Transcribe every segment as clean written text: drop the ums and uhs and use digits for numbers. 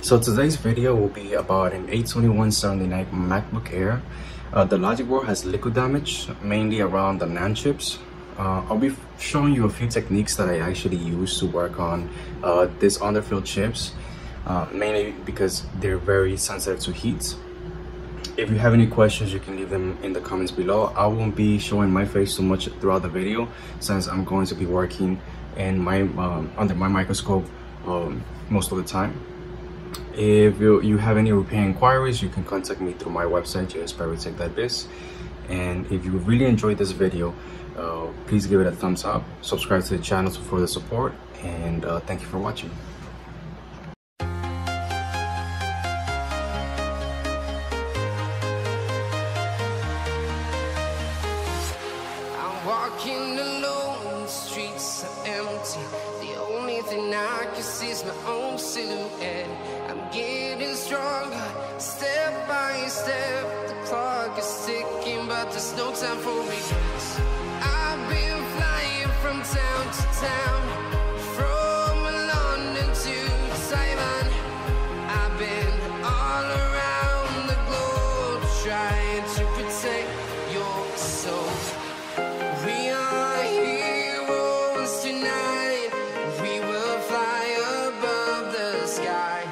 So today's video will be about an A2179 MacBook Air. The logic board has liquid damage, mainly around the NAND chips. I'll be showing you a few techniques that I actually use to work on these underfilled chips, mainly because they're very sensitive to heat. If you have any questions, you can leave them in the comments below. I won't be showing my face too much throughout the video, since I'm going to be working in my under my microscope most of the time. If you have any repair inquiries, you can contact me through my website, jsperrytech.biz. And if you really enjoyed this video, please give it a thumbs up, subscribe to the channel for further support, and thank you for watching. Walking alone, the streets are empty. The only thing I can see is my own silhouette. I'm getting stronger, step by step. The clock is ticking, but there's no time for regrets. I've been flying from town to town, from London to Taiwan. I've been all around the globe, trying to protect your soul. We are heroes tonight. We will fly above the sky.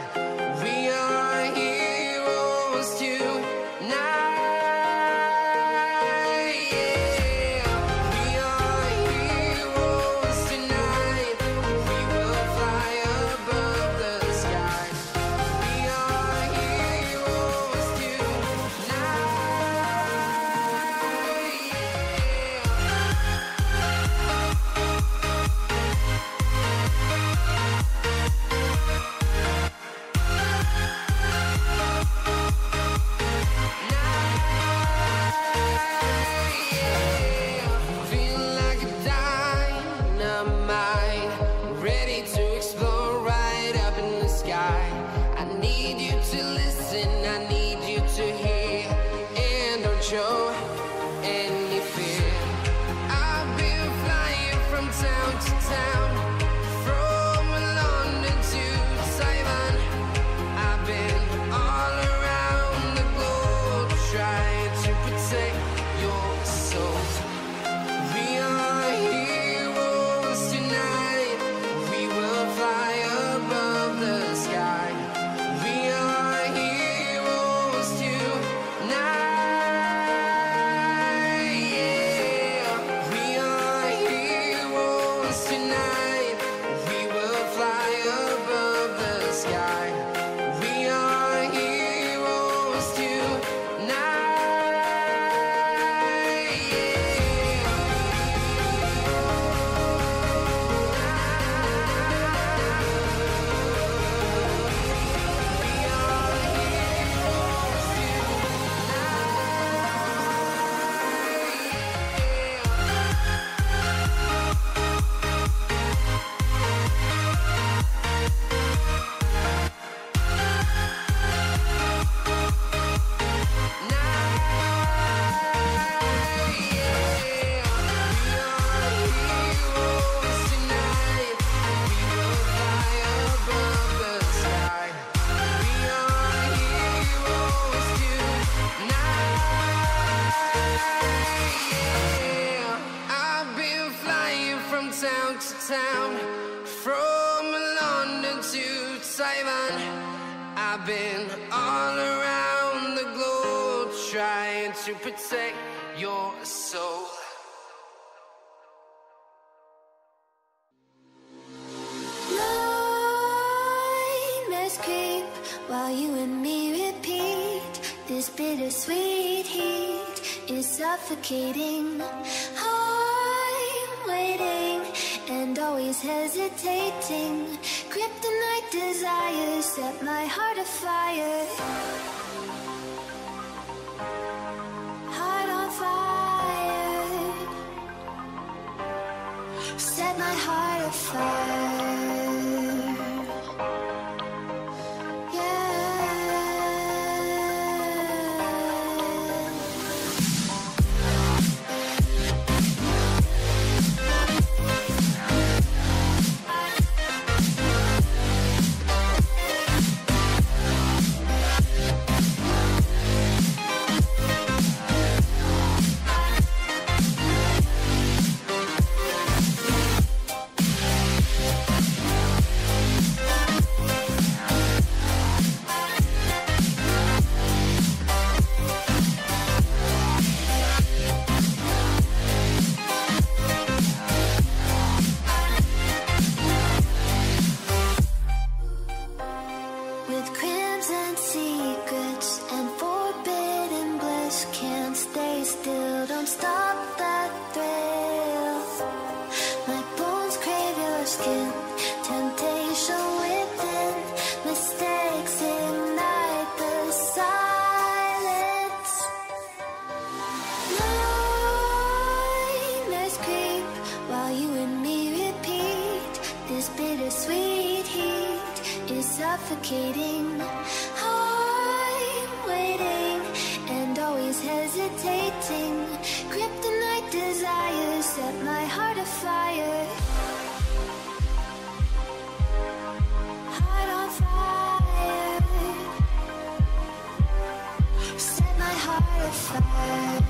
We are heroes tonight. Yeah. We are heroes tonight. We will fly above the sky. We are heroes tonight. Feel like a dynamite, ready to explode right up in the sky. I need you to listen, I need you to hear, and don't show any fear. I've been flying from town to town, from London to Taiwan. I've been all around the globe, trying to protect your soul. We are heroes tonight. We will fly above the sky. We are heroes tonight. Yeah. We are heroes tonight. We will fly above the sky. We are heroes town to town, from London to Taiwan. I've been all around the globe, trying to protect your soul. Nightmares creep while you and me repeat. This bittersweet heat is suffocating. I'm waiting and always hesitating. Kryptonite desires set my heart afire. Heart on fire. Set my heart afire. suffocating. I'm waiting and always hesitating. Kryptonite desires set my heart afire. Heart on fire. Set my heart afire.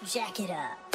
Jack it up.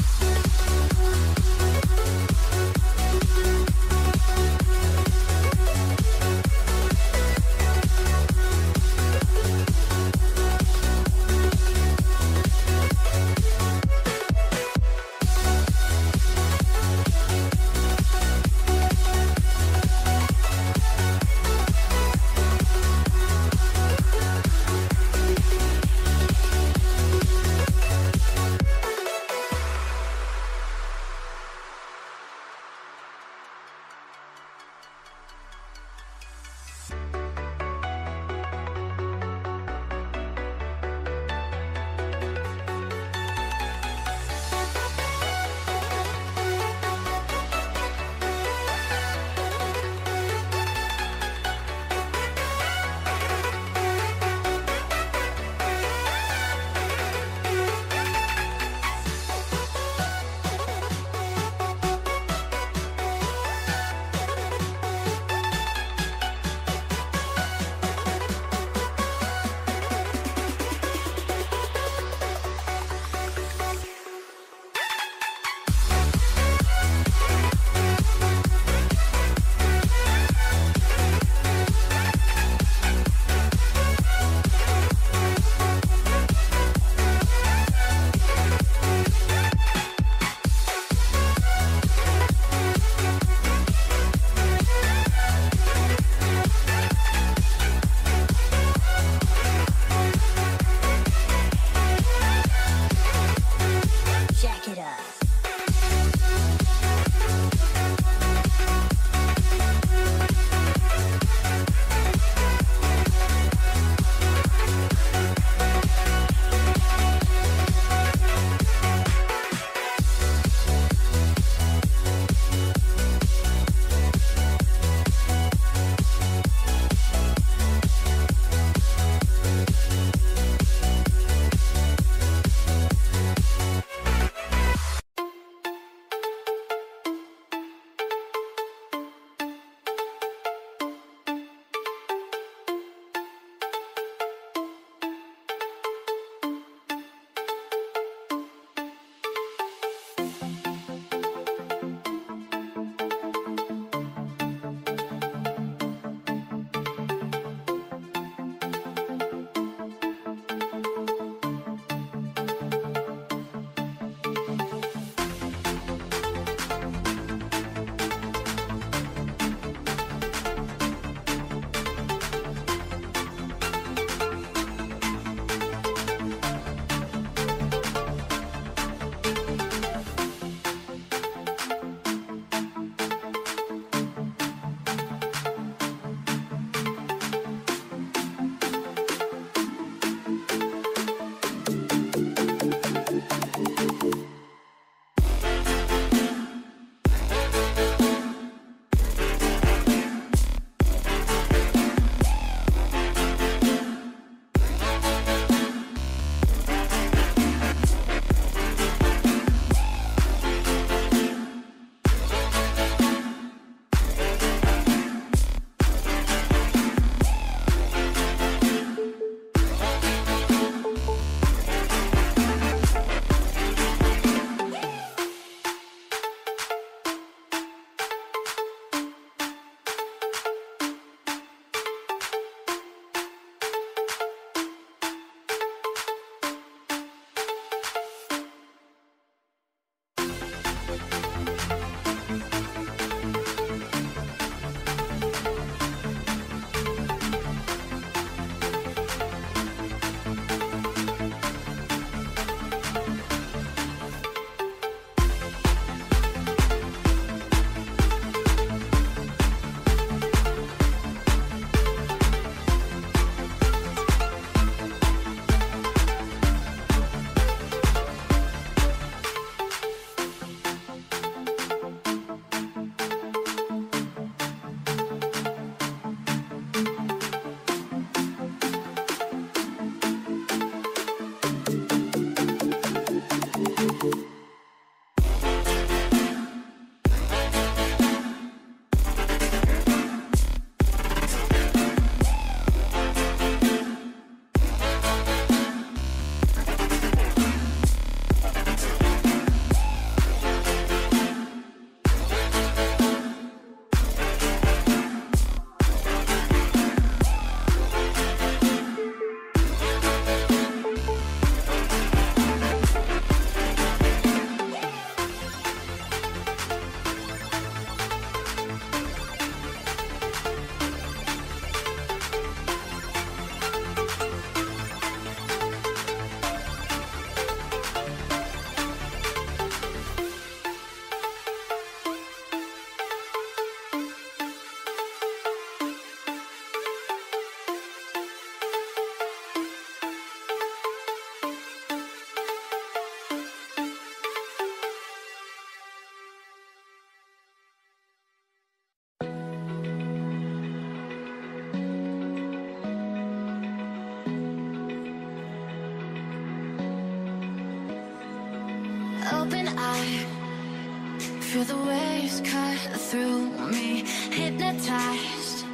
Feel the waves cut through me, hypnotized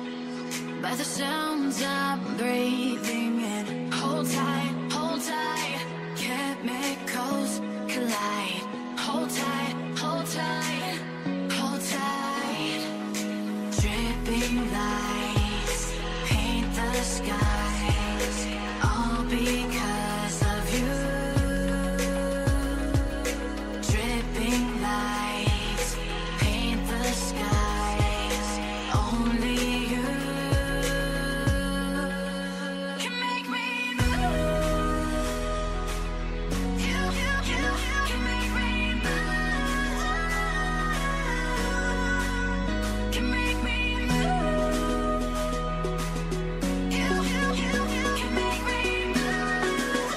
by the sounds I'm breathing in. Hold tight, chemicals collide. Hold tight, hold tight, hold tight. Dripping lights paint the skies, all because of you. Dripping lights paint the skies, only you can make me move. You can make me move. Can make me move. You can make me move.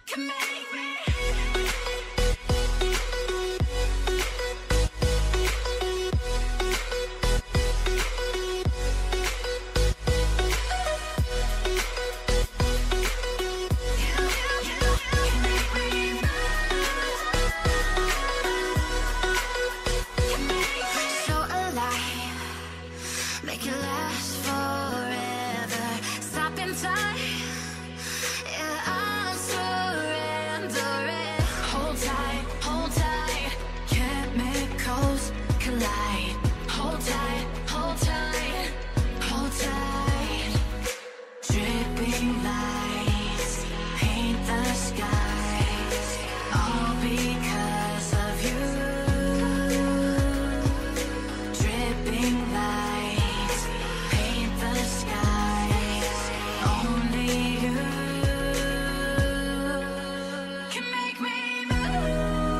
Can make me. So alive, make it last forever. Stop in time, yeah, I'm surrendering. Hold tight, chemicals collide. Hold tight, hold tight, hold tight. Dripping lights paint the skies, all because of you. Dripping lights paint the skies, only you can make me move.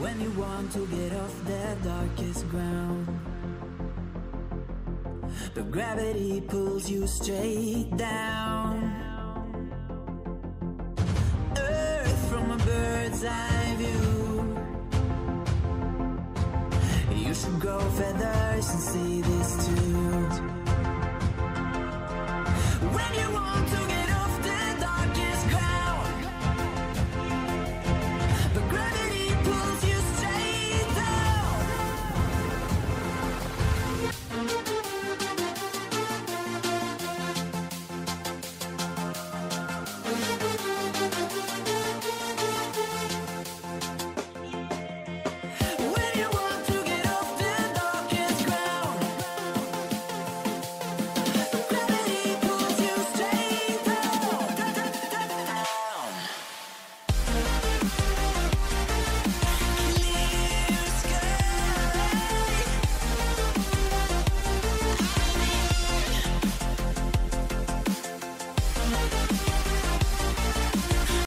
When you want to get off that darkest ground, the Gravity pulls you straight down. Earth from a bird's eye view. You should grow feathers and see this too.